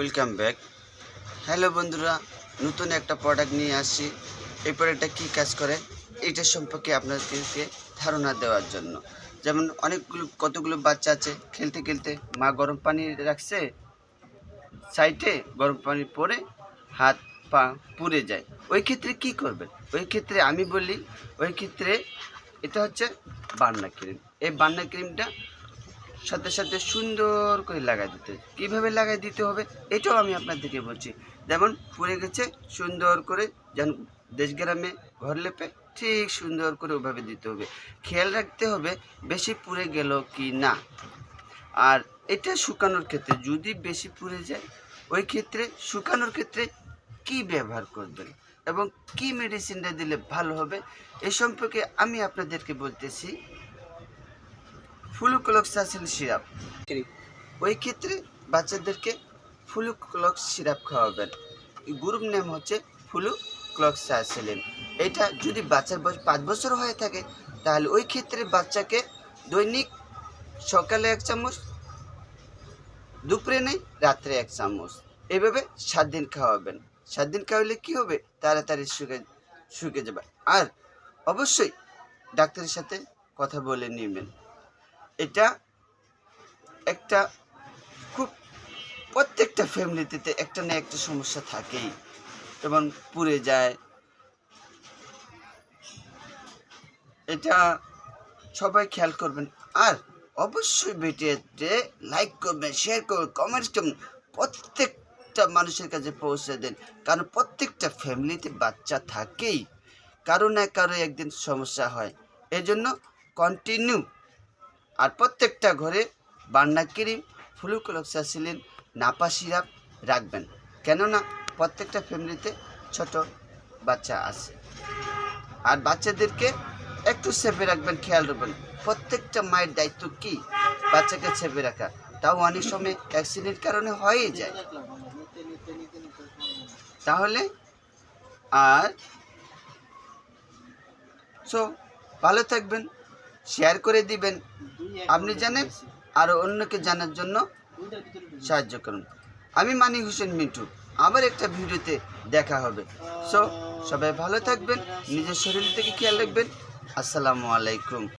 Welcome back. Hello বন্ধুরা, নতুন একটা প্রোডাক্ট নিয়ে আসছি। এই প্রোডাক্টটা কী কাজ করে এইটার সম্পর্কে আপনাদেরকে ধারণা দেওয়ার জন্য। যেমন কতগুলো বাচ্চা আছে, খেলতে খেলতে মা গরম পানি রাখছে সাইডে, গরম পানি পরে হাত পা পুড়ে যায়। ওই ক্ষেত্রে কি করবেন? ওই ক্ষেত্রে আমি বলি, ওই ক্ষেত্রে এটা হচ্ছে বার্না ক্রিম। এই বার্না ক্রিমটা সাথে সাথে সুন্দর করে লাগাই দিতে হবে। কীভাবে লাগাই দিতে হবে এটাও আমি আপনাদেরকে বলছি। যেমন পুড়ে গেছে, সুন্দর করে যেন দেশ গ্রামে ঘর লেপে ঠিক সুন্দর করে ওইভাবে দিতে হবে। খেয়াল রাখতে হবে বেশি পুড়ে গেল কি না। আর এটা শুকানোর ক্ষেত্রে যদি বেশি পুড়ে যায়, ওই ক্ষেত্রে শুকানোর ক্ষেত্রে কি ব্যবহার করবেন এবং কি মেডিসিনটা দিলে ভালো হবে এই সম্পর্কে আমি আপনাদেরকে বলতেছি। ফ্লুক্লোক্সাসিন সিরাপ, ওই ক্ষেত্রে বাচ্চাদেরকে ফ্লুক্লোক্স সিরাপ খাওয়াবেন। গ্রুপ নেম হচ্ছে ফ্লুক্লোক্সাসিলিন। এটা যদি বাচ্চার বয়স 5 বছর হয়ে থাকে তাহলে ওই ক্ষেত্রে বাচ্চাকে দৈনিক সকালে 1 চামচ, দুপুরে নেই, রাত্রে 1 চামচ, এভাবে 7 দিন খাওয়াবেন। 7 দিন খাওয়ালে কী হবে, তাড়াতাড়ি শুকে যাবে। আর অবশ্যই ডাক্তারের সাথে কথা বলে নেবেন। এটা একটা খুব প্রত্যেকটা ফ্যামিলিতে একটা না একটা সমস্যা থাকেই, যেমন পুড়ে যায়। এটা সবাই খেয়াল করবেন। আর অবশ্যই ভিডিওতে লাইক করবেন, শেয়ার করবেন, কমেন্টস করবেন, প্রত্যেকটা মানুষের কাছে পৌঁছে দেন। কারণ প্রত্যেকটা ফ্যামিলিতে বাচ্চা থাকেই, কারো না কারো একদিন সমস্যা হয়। এজন্য কন্টিনিউ আর প্রত্যেকটা ঘরে Verna cream, flucloxacillin, Napa syrup রাখবেন। কেননা প্রত্যেকটা ফ্যামিলিতে ছোট বাচ্চা আছে। আর বাচ্চাদেরকে একটু সেভে রাখবেন, খেয়াল রাখবেন। প্রত্যেকটা মায়ের দায়িত্ব কি বাচ্চাকে সেভে রাখা, তাও অনেক সময় অ্যাক্সিডেন্ট কারণে হয়ে যায়। তাহলে আর ভালো থাকবেন, শেয়ার করে দিবেন, আপনি জানেন আরও অন্যকে জানার জন্য সাহায্য করুন। আমি মানিক হোসেন মিন্টু, আবার একটা ভিডিওতে দেখা হবে। সবাই ভালো থাকবেন, নিজের শরীর থেকে খেয়াল রাখবেন। আসসালামু আলাইকুম।